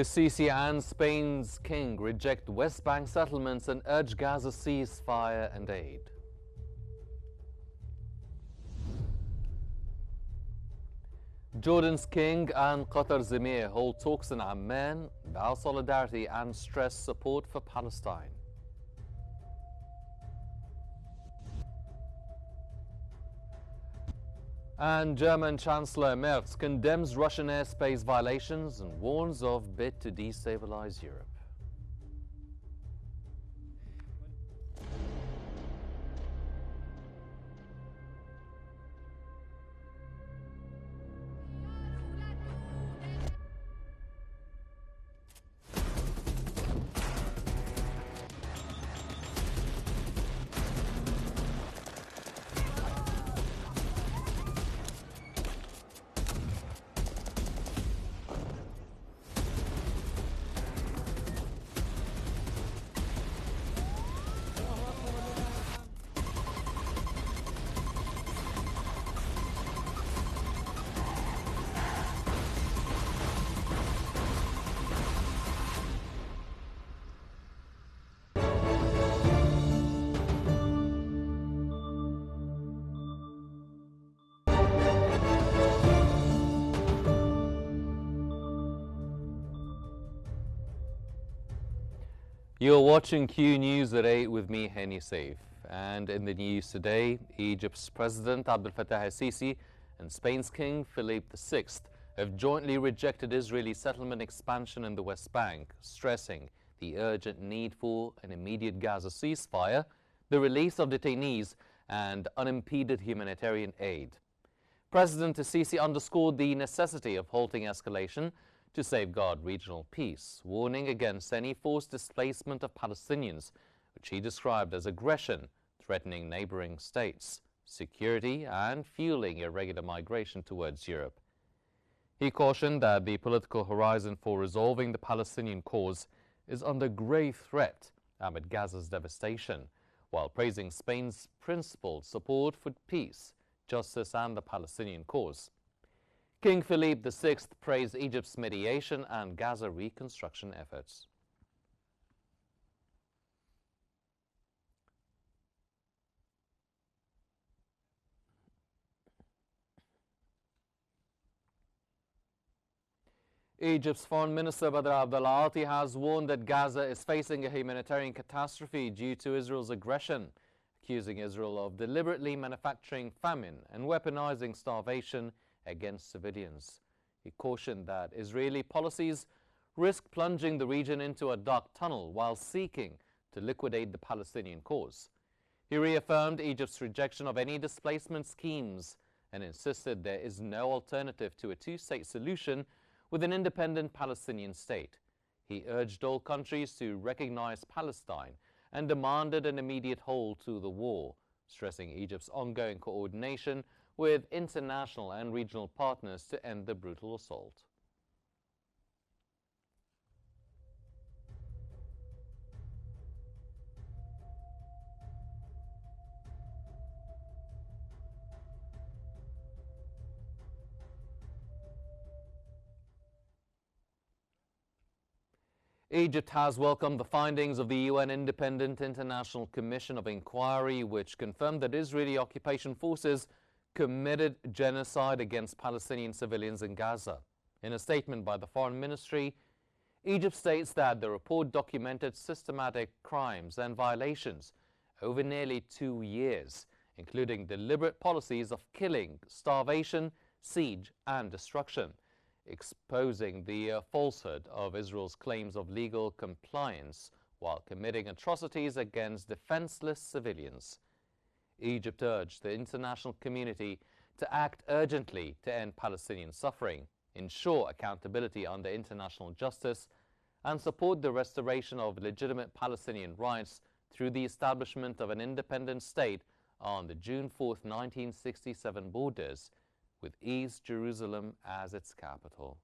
Sisi and Spain's king reject West Bank settlements and urge Gaza ceasefire and aid. Jordan's king and Qatar's emir hold talks in Amman, vow solidarity and stress support for Palestine. And German Chancellor Merz condemns Russian airspace violations and warns of bid to destabilize Europe. You're watching Q News at 8 with me, Henny Saif. And in the news today, Egypt's President Abdel Fattah al-Sisi and Spain's King Philip VI have jointly rejected Israeli settlement expansion in the West Bank, stressing the urgent need for an immediate Gaza ceasefire, the release of detainees, and unimpeded humanitarian aid. President al-Sisi underscored the necessity of halting escalation to safeguard regional peace, warning against any forced displacement of Palestinians, which he described as aggression threatening neighboring states, security, and fueling irregular migration towards Europe. He cautioned that the political horizon for resolving the Palestinian cause is under grave threat amid Gaza's devastation, while praising Spain's principled support for peace, justice, and the Palestinian cause. King Philip VI praised Egypt's mediation and Gaza reconstruction efforts. Egypt's Foreign Minister Badr Abdel has warned that Gaza is facing a humanitarian catastrophe due to Israel's aggression, accusing Israel of deliberately manufacturing famine and weaponizing starvation against civilians. He cautioned that Israeli policies risk plunging the region into a dark tunnel while seeking to liquidate the Palestinian cause. He reaffirmed Egypt's rejection of any displacement schemes and insisted there is no alternative to a two-state solution with an independent Palestinian state. He urged all countries to recognize Palestine and demanded an immediate halt to the war, stressing Egypt's ongoing coordination with international and regional partners to end the brutal assault. Egypt has welcomed the findings of the UN Independent International Commission of Inquiry, which confirmed that Israeli occupation forces committed genocide against Palestinian civilians in Gaza. In a statement by the Foreign Ministry, Egypt states that the report documented systematic crimes and violations over nearly 2 years, including deliberate policies of killing, starvation, siege, and destruction, exposing the falsehood of Israel's claims of legal compliance while committing atrocities against defenseless civilians. Egypt urged the international community to act urgently to end Palestinian suffering, ensure accountability under international justice, and support the restoration of legitimate Palestinian rights through the establishment of an independent state on the June 4, 1967 borders, with East Jerusalem as its capital.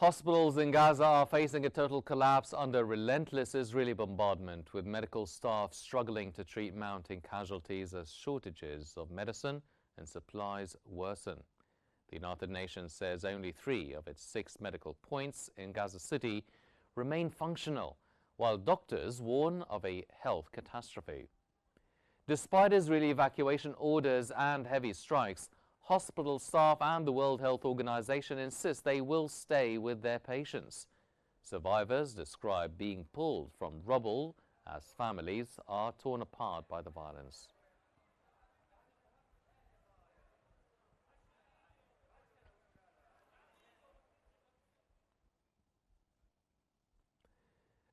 Hospitals in Gaza are facing a total collapse under relentless Israeli bombardment, with medical staff struggling to treat mounting casualties as shortages of medicine and supplies worsen. The United Nations says only 3 of its 6 medical points in Gaza City remain functional, while doctors warn of a health catastrophe. Despite Israeli evacuation orders and heavy strikes, hospital staff and the World Health Organization insist they will stay with their patients. Survivors describe being pulled from rubble as families are torn apart by the violence.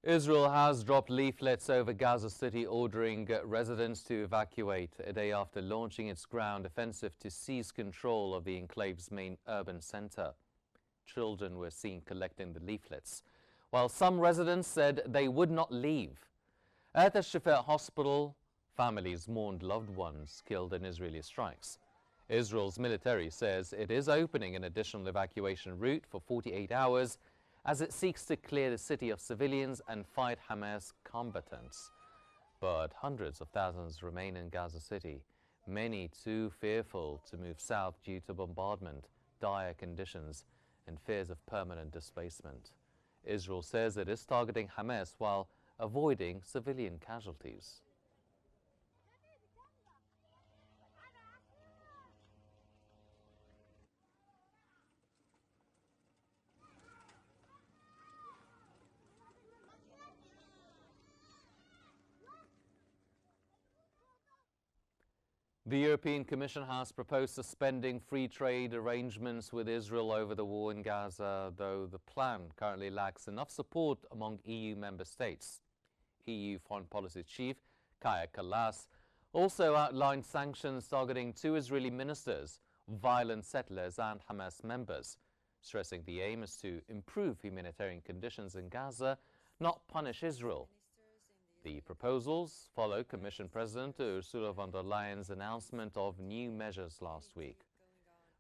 Israel has dropped leaflets over Gaza City ordering residents to evacuate a day after launching its ground offensive to seize control of the enclave's main urban center. Children were seen collecting the leaflets, while some residents said they would not leave. At the Shifa hospital, families mourned loved ones killed in Israeli strikes. Israel's military says it is opening an additional evacuation route for 48 hours as it seeks to clear the city of civilians and fight Hamas combatants. But hundreds of thousands remain in Gaza City, many too fearful to move south due to bombardment, dire conditions, and fears of permanent displacement. Israel says it is targeting Hamas while avoiding civilian casualties. The European Commission has proposed suspending free trade arrangements with Israel over the war in Gaza, though the plan currently lacks enough support among EU member states. EU Foreign Policy Chief Kaja Kallas also outlined sanctions targeting 2 Israeli ministers, violent settlers and Hamas members, stressing the aim is to improve humanitarian conditions in Gaza, not punish Israel. The proposals follow Commission President Ursula von der Leyen's announcement of new measures last week.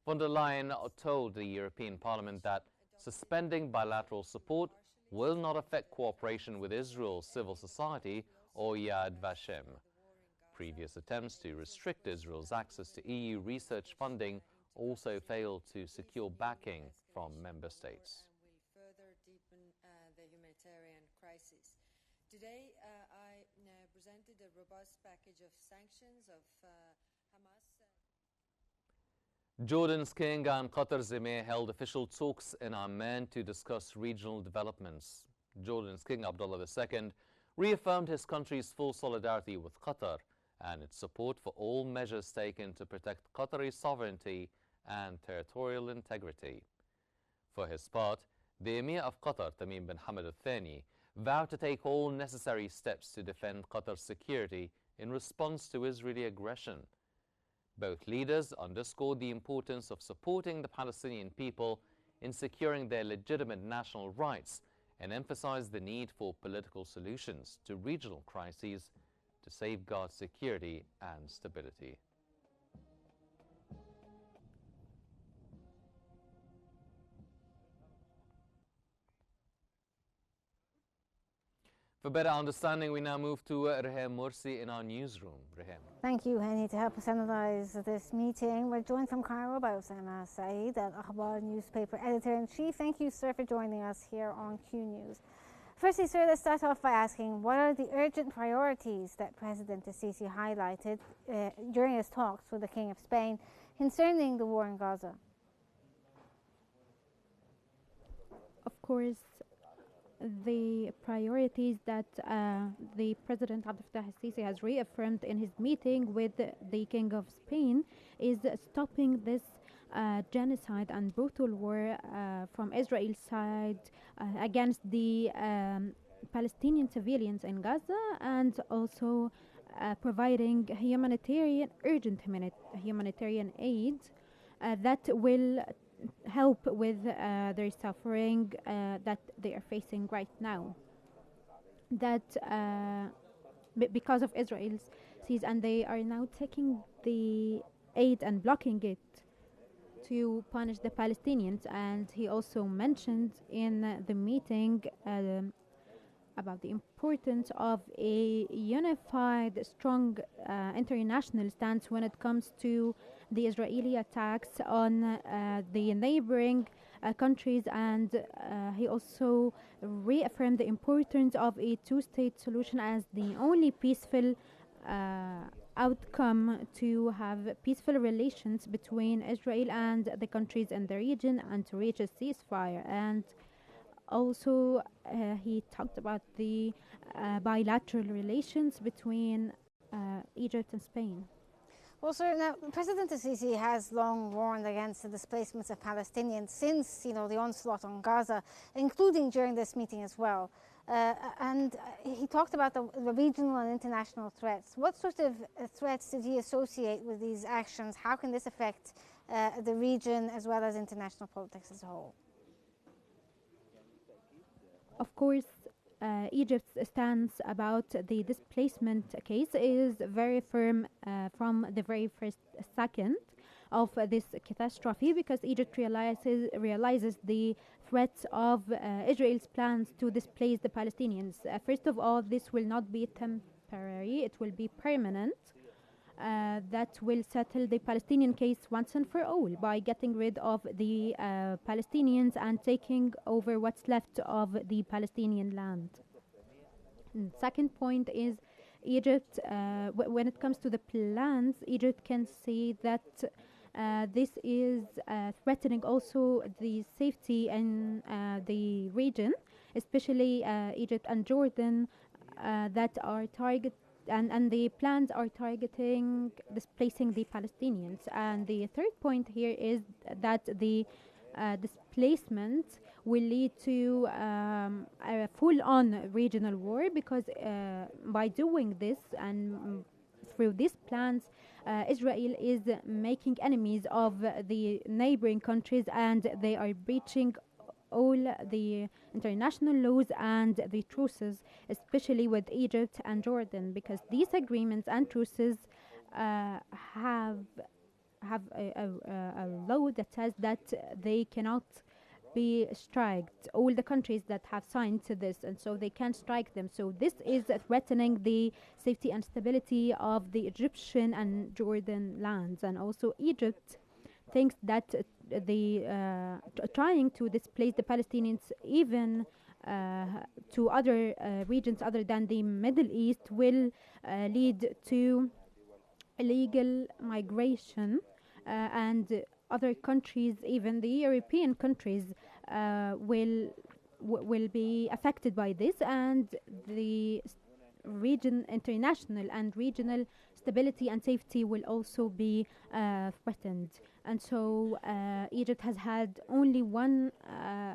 Von der Leyen told the European Parliament that suspending bilateral support will not affect cooperation with Israel's civil society or Yad Vashem. Previous attempts to restrict Israel's access to EU research funding also failed to secure backing from member states. Will further deepen the humanitarian crisis. Today, I presented a robust package of sanctions of Hamas. Jordan's king and Qatar's emir held official talks in Amman to discuss regional developments. Jordan's king Abdullah II reaffirmed his country's full solidarity with Qatar and its support for all measures taken to protect Qatari sovereignty and territorial integrity. For his part, the emir of Qatar, Tamim bin Hamad Al Thani, vowed to take all necessary steps to defend Qatar's security in response to Israeli aggression. Both leaders underscored the importance of supporting the Palestinian people in securing their legitimate national rights and emphasized the need for political solutions to regional crises to safeguard security and stability. For better understanding, we now move to Rehem Morsi in our newsroom. Rehem. Thank you, Hani. To help us analyze this meeting, we're joined from Cairo by Osama Saeed, Al Akhbar newspaper editor-in-chief. Thank you, sir, for joining us here on Q News. Firstly, sir, let's start off by asking, what are the urgent priorities that President Sisi highlighted during his talks with the King of Spain concerning the war in Gaza? Of course, the priorities that the President Abdel Fattah al-Sisi has reaffirmed in his meeting with the King of Spain is stopping this genocide and brutal war from Israel's side against the Palestinian civilians in Gaza, and also providing urgent humanitarian aid that will help with their suffering that they are facing right now. That because of Israel's seas, and they are now taking the aid and blocking it to punish the Palestinians, and he also mentioned in the meeting about the importance of a unified, strong international stance when it comes to the Israeli attacks on the neighboring countries, and he also reaffirmed the importance of a two-state solution as the only peaceful outcome to have peaceful relations between Israel and the countries in the region and to reach a ceasefire. And also, he talked about the bilateral relations between Egypt and Spain. Well, sir, now President Sisi has long warned against the displacements of Palestinians since, the onslaught on Gaza, including during this meeting as well. And he talked about the regional and international threats. What sort of threats did he associate with these actions? How can this affect the region as well as international politics as a whole? Of course, Egypt's stance about the displacement case is very firm from the very first second of this catastrophe, because Egypt realizes the threats of Israel's plans to displace the Palestinians. First of all, this will not be temporary, it will be permanent. That will settle the Palestinian case once and for all by getting rid of the Palestinians and taking over what's left of the Palestinian land. And second point is Egypt, when it comes to the plans, Egypt can see that this is threatening also the safety in the region, especially Egypt and Jordan that are and the plans are targeting displacing the Palestinians. And the third point here is that the displacement will lead to a full-on regional war, because by doing this and through these plans, Israel is making enemies of the neighboring countries, and they are breaching all the international laws and the truces, especially with Egypt and Jordan, because these agreements and truces have a law that says that they cannot be striked. All the countries that have signed to this, and so they can't strike them. So this is threatening the safety and stability of the Egyptian and Jordan lands. And also Egypt thinks that trying to displace the Palestinians even to other regions other than the Middle East will lead to illegal migration, and other countries, even the European countries, will be affected by this, and the international and regional stability and safety will also be threatened. And so Egypt has had only one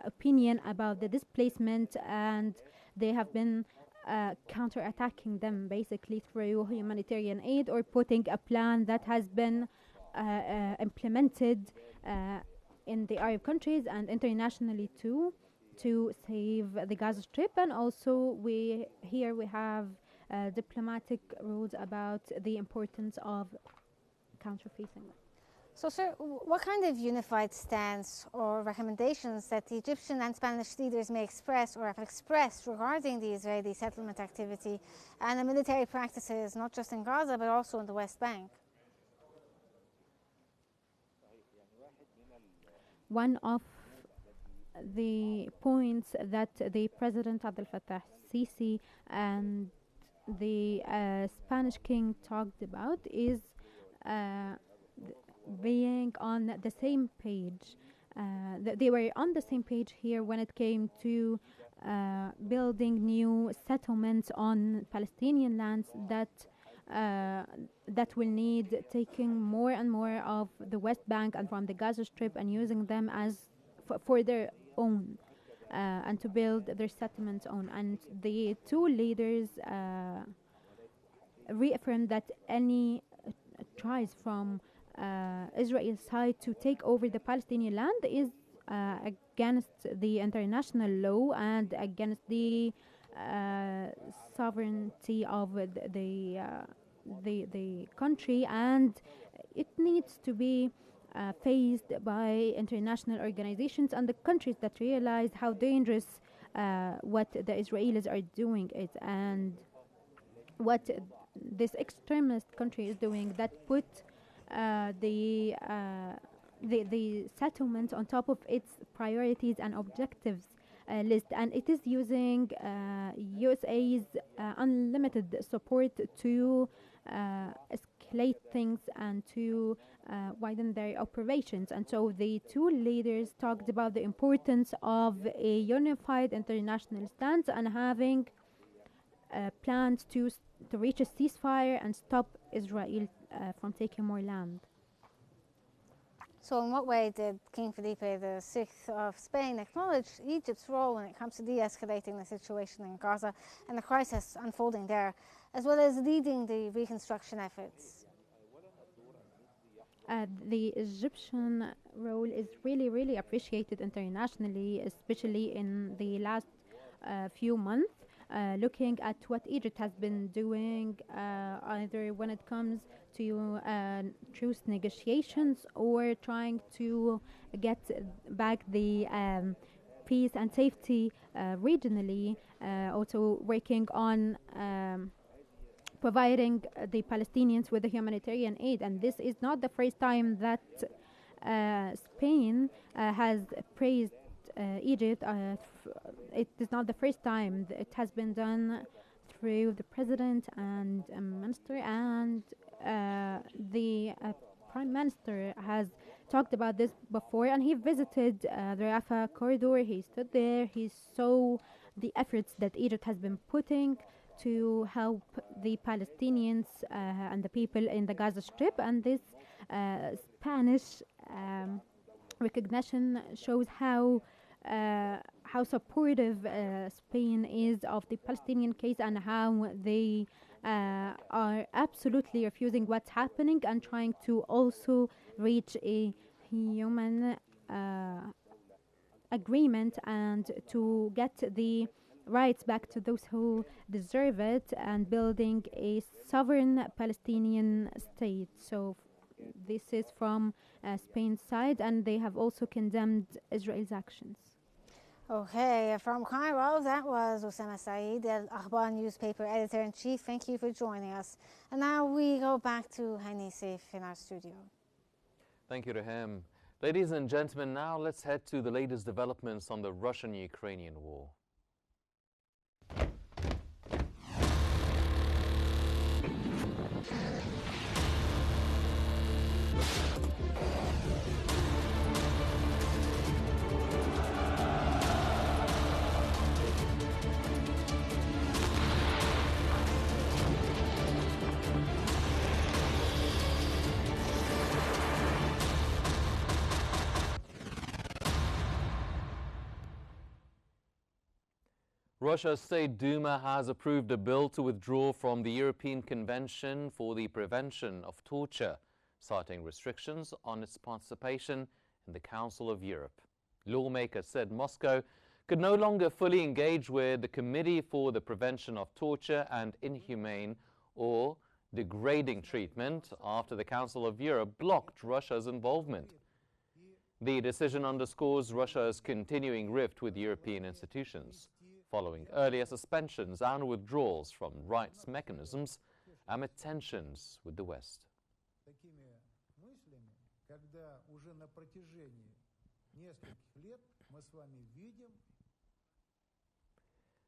opinion about the displacement, and they have been counterattacking them basically through humanitarian aid or putting a plan that has been implemented in the Arab countries and internationally too, to save the Gaza Strip. And also we have diplomatic rules about the importance of counterfacing. So, sir, what kind of unified stance or recommendations that the Egyptian and Spanish leaders may express or have expressed regarding the Israeli settlement activity and the military practices, not just in Gaza, but also in the West Bank? One of the points that the President Abdel Fattah Sisi and the Spanish king talked about is being on the same page. They were on the same page here when it came to building new settlements on Palestinian lands that will need taking more and more of the West Bank and from the Gaza Strip and using them as for their own, and to build their settlements on. And the two leaders reaffirmed that any tries from Israel's side to take over the Palestinian land is against the international law and against the sovereignty of the country, and it needs to be faced by international organizations and the countries that realize how dangerous what the Israelis are doing it, and what this extremist country is doing, that put the settlement on top of its priorities and objectives list, and it is using USA's unlimited support to escalate things and to widen their operations. And so the two leaders talked about the importance of a unified international stance and having plans to reach a ceasefire and stop Israel from taking more land. So in what way did King Felipe VI of Spain acknowledge Egypt's role when it comes to de-escalating the situation in Gaza and the crisis unfolding there, as well as leading the reconstruction efforts? The Egyptian role is really, really appreciated internationally, especially in the last few months. Looking at what Egypt has been doing, either when it comes to truce negotiations or trying to get back the peace and safety regionally, also working on providing the Palestinians with the humanitarian aid. And this is not the first time that Spain has praised Egypt. It is not the first time. It has been done through the president and minister, and the prime minister has talked about this before, and he visited the Rafah corridor. He stood there. He saw the efforts that Egypt has been putting to help the Palestinians and the people in the Gaza Strip, and this Spanish recognition shows how supportive Spain is of the Palestinian case, and how they are absolutely refusing what's happening and trying to also reach a human agreement and to get the rights back to those who deserve it, and building a sovereign Palestinian state. So this is from Spain's side, and they have also condemned Israel's actions. Okay, from Cairo, that was Osama Saeed, the Akhbar newspaper editor-in-chief. Thank you for joining us. And now we go back to Hani Saif in our studio. Thank you, Rahim. Ladies and gentlemen, now let's head to the latest developments on the Russian-Ukrainian war. Russia's State Duma has approved a bill to withdraw from the European Convention for the Prevention of Torture, citing restrictions on its participation in the Council of Europe. Lawmakers said Moscow could no longer fully engage with the Committee for the Prevention of Torture and Inhumane or Degrading Treatment after the Council of Europe blocked Russia's involvement. The decision underscores Russia's continuing rift with European institutions, following earlier suspensions and withdrawals from rights mechanisms amid tensions with the West.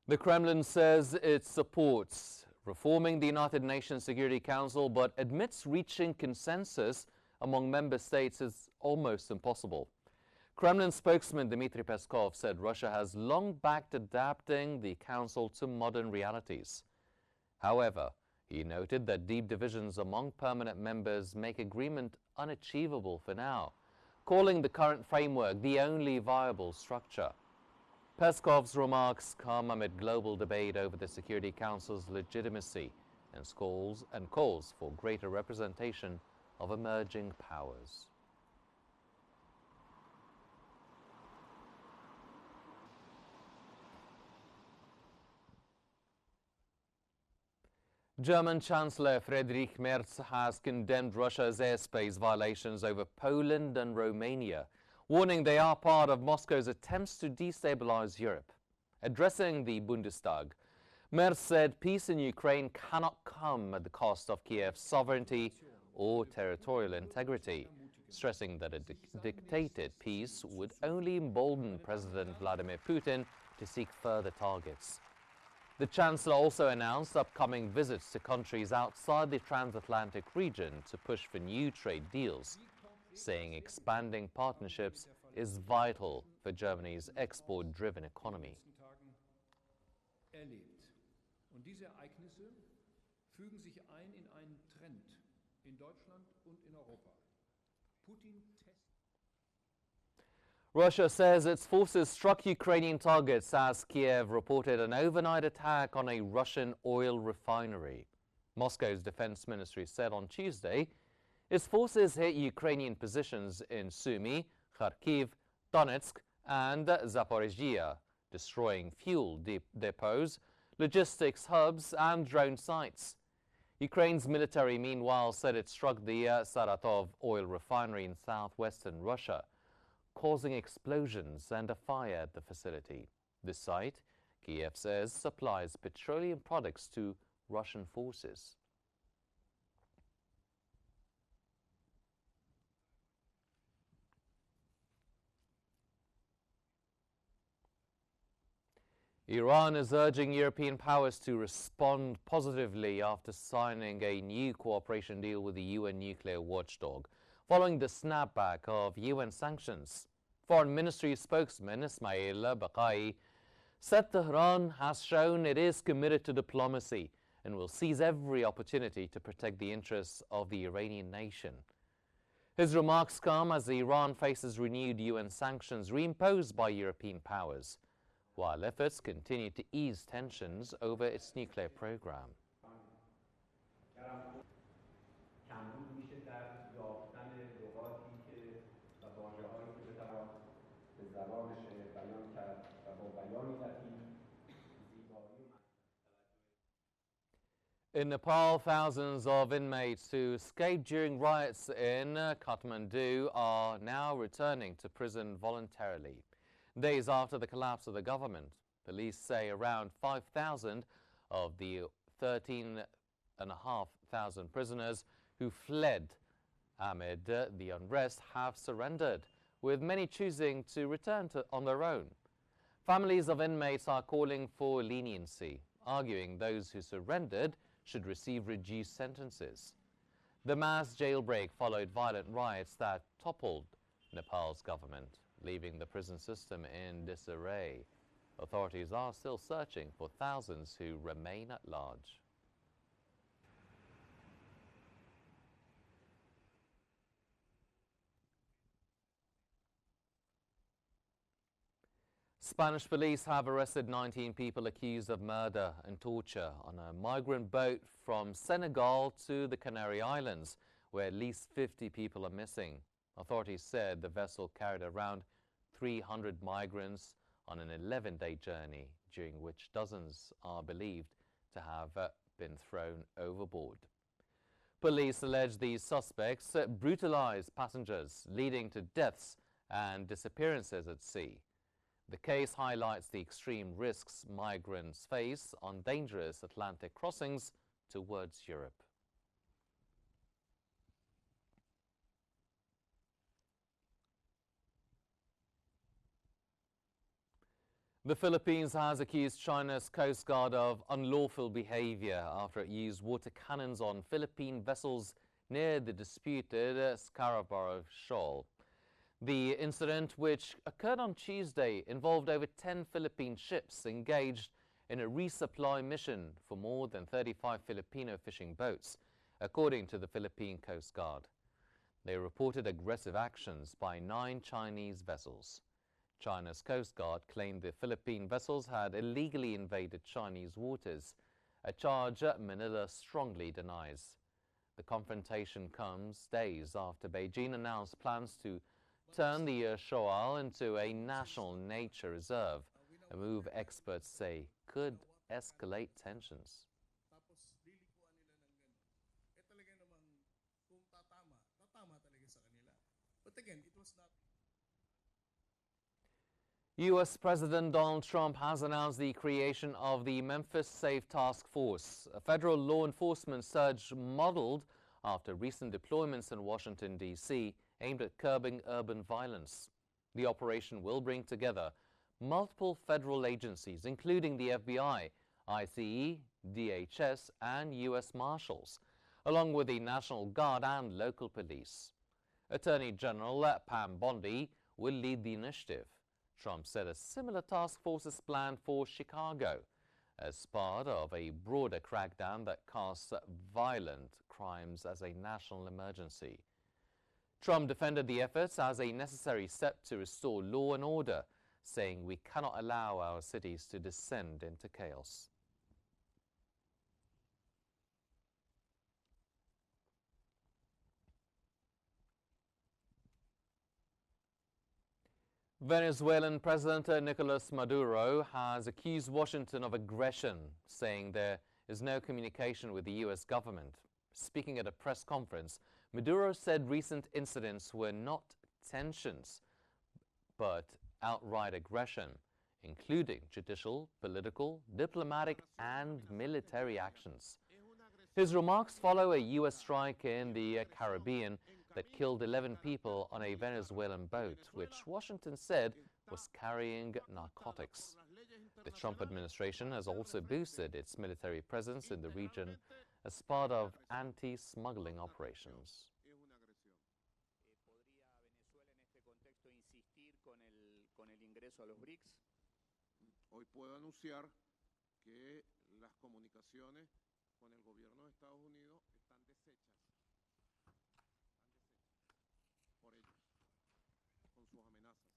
The Kremlin says it supports reforming the United Nations Security Council, but admits reaching consensus among member states is almost impossible. Kremlin spokesman Dmitry Peskov said Russia has long backed adapting the council to modern realities. However, he noted that deep divisions among permanent members make agreement unachievable for now, calling the current framework the only viable structure. Peskov's remarks come amid global debate over the Security Council's legitimacy and calls for greater representation of emerging powers. German Chancellor Friedrich Merz has condemned Russia's airspace violations over Poland and Romania, warning they are part of Moscow's attempts to destabilize Europe. Addressing the Bundestag, Merz said peace in Ukraine cannot come at the cost of Kiev's sovereignty or territorial integrity, stressing that a dictated peace would only embolden President Vladimir Putin to seek further targets. The Chancellor also announced upcoming visits to countries outside the transatlantic region to push for new trade deals, saying expanding partnerships is vital for Germany's export-driven economy. Und diese Ereignisse fügen sich ein in einen Trend in Deutschland und in Europa. Putin Russia says its forces struck Ukrainian targets as Kiev reported an overnight attack on a Russian oil refinery. Moscow's defense ministry said on Tuesday its forces hit Ukrainian positions in Sumy, Kharkiv, Donetsk and Zaporizhia, destroying fuel depots, logistics hubs and drone sites. Ukraine's military, meanwhile, said it struck the Saratov oil refinery in southwestern Russia, causing explosions and a fire at the facility. The site, Kiev says, supplies petroleum products to Russian forces. Iran is urging European powers to respond positively after signing a new cooperation deal with the UN nuclear watchdog, following the snapback of UN sanctions. Foreign Ministry spokesman Ismail Baqai said Tehran has shown it is committed to diplomacy and will seize every opportunity to protect the interests of the Iranian nation. His remarks come as Iran faces renewed UN sanctions reimposed by European powers, while efforts continue to ease tensions over its nuclear program. In Nepal, thousands of inmates who escaped during riots in Kathmandu are now returning to prison voluntarily. Days after the collapse of the government, police say around 5,000 of the 13,500 prisoners who fled amid the unrest have surrendered, with many choosing to return on their own. Families of inmates are calling for leniency, arguing those who surrendered should receive reduced sentences. The mass jailbreak followed violent riots that toppled Nepal's government, leaving the prison system in disarray. Authorities are still searching for thousands who remain at large. Spanish police have arrested 19 people accused of murder and torture on a migrant boat from Senegal to the Canary Islands, where at least 50 people are missing. Authorities said the vessel carried around 300 migrants on an 11-day journey, during which dozens are believed to have been thrown overboard. Police allege these suspects brutalized passengers, leading to deaths and disappearances at sea. The case highlights the extreme risks migrants face on dangerous Atlantic crossings towards Europe. The Philippines has accused China's Coast Guard of unlawful behavior after it used water cannons on Philippine vessels near the disputed Scarborough Shoal. The incident, which occurred on Tuesday, involved over 10 Philippine ships engaged in a resupply mission for more than 35 Filipino fishing boats, according to the Philippine Coast Guard. They reported aggressive actions by 9 Chinese vessels. China's Coast Guard claimed the Philippine vessels had illegally invaded Chinese waters, a charge Manila strongly denies. The confrontation comes days after Beijing announced plans to turn the shoal into a national nature reserve, a move experts say could escalate tensions. again, it was not. U.S. President Donald Trump has announced the creation of the Memphis Safe Task Force, a federal law enforcement surge modeled after recent deployments in Washington, D.C., aimed at curbing urban violence. The operation will bring together multiple federal agencies, including the FBI, ICE, DHS, and U.S. Marshals, along with the National Guard and local police. Attorney General Pam Bondi will lead the initiative. Trump said a similar task force is planned for Chicago as part of a broader crackdown that casts violent crimes as a national emergency. Trump defended the efforts as a necessary step to restore law and order, saying we cannot allow our cities to descend into chaos. Venezuelan President Nicolas Maduro has accused Washington of aggression, saying there is no communication with the U.S. government. Speaking at a press conference, Maduro said recent incidents were not tensions, but outright aggression, including judicial, political, diplomatic, and military actions. His remarks follow a U.S. strike in the Caribbean that killed 11 people on a Venezuelan boat, which Washington said was carrying narcotics. The Trump administration has also boosted its military presence in the region as part of anti-smuggling operations. Hoy puedo anunciar que las comunicaciones con el gobierno de Estados Unidos están deshechas por ellos, con sus amenazas.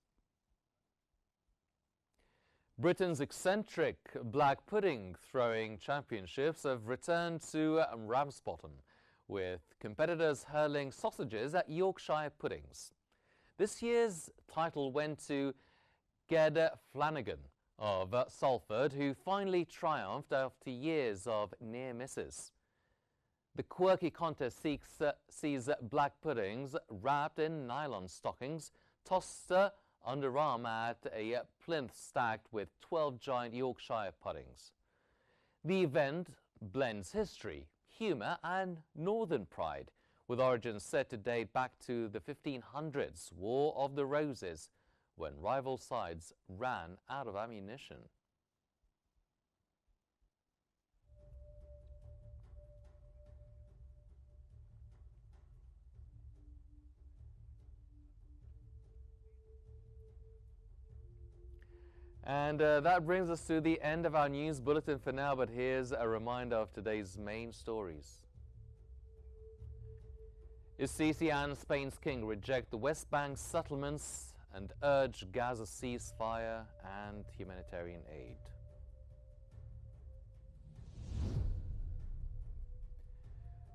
Britain's eccentric black pudding throwing championships have returned to Ramsbottom, with competitors hurling sausages at Yorkshire puddings. This year's title went to Ged Flanagan of Salford, who finally triumphed after years of near misses. The quirky contest sees black puddings wrapped in nylon stockings tossed underarm at a plinth stacked with 12 giant Yorkshire puddings. The event blends history, humour and northern pride, with origins said to date back to the 1500s War of the Roses, when rival sides ran out of ammunition. And that brings us to the end of our news bulletin for now, but here's a reminder of today's main stories. Sisi and Spain's king reject the West Bank settlements and urge Gaza ceasefire and humanitarian aid.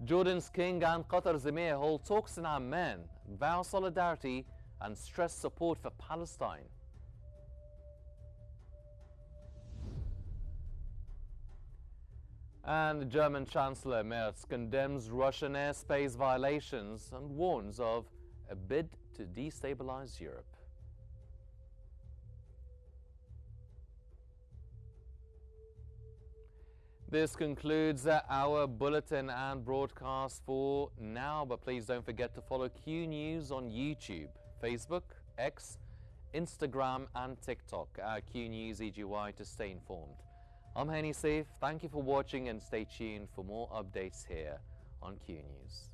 Jordan's king and Qatar's emir hold talks in Amman, vow solidarity and stress support for Palestine. And the German Chancellor Merz condemns Russian airspace violations and warns of a bid to destabilize Europe. This concludes our bulletin and broadcast for now, but please don't forget to follow Q News on YouTube, Facebook, X, Instagram and TikTok at Q News EGY to stay informed. I'm Henny Safe, thank you for watching and stay tuned for more updates here on Q News.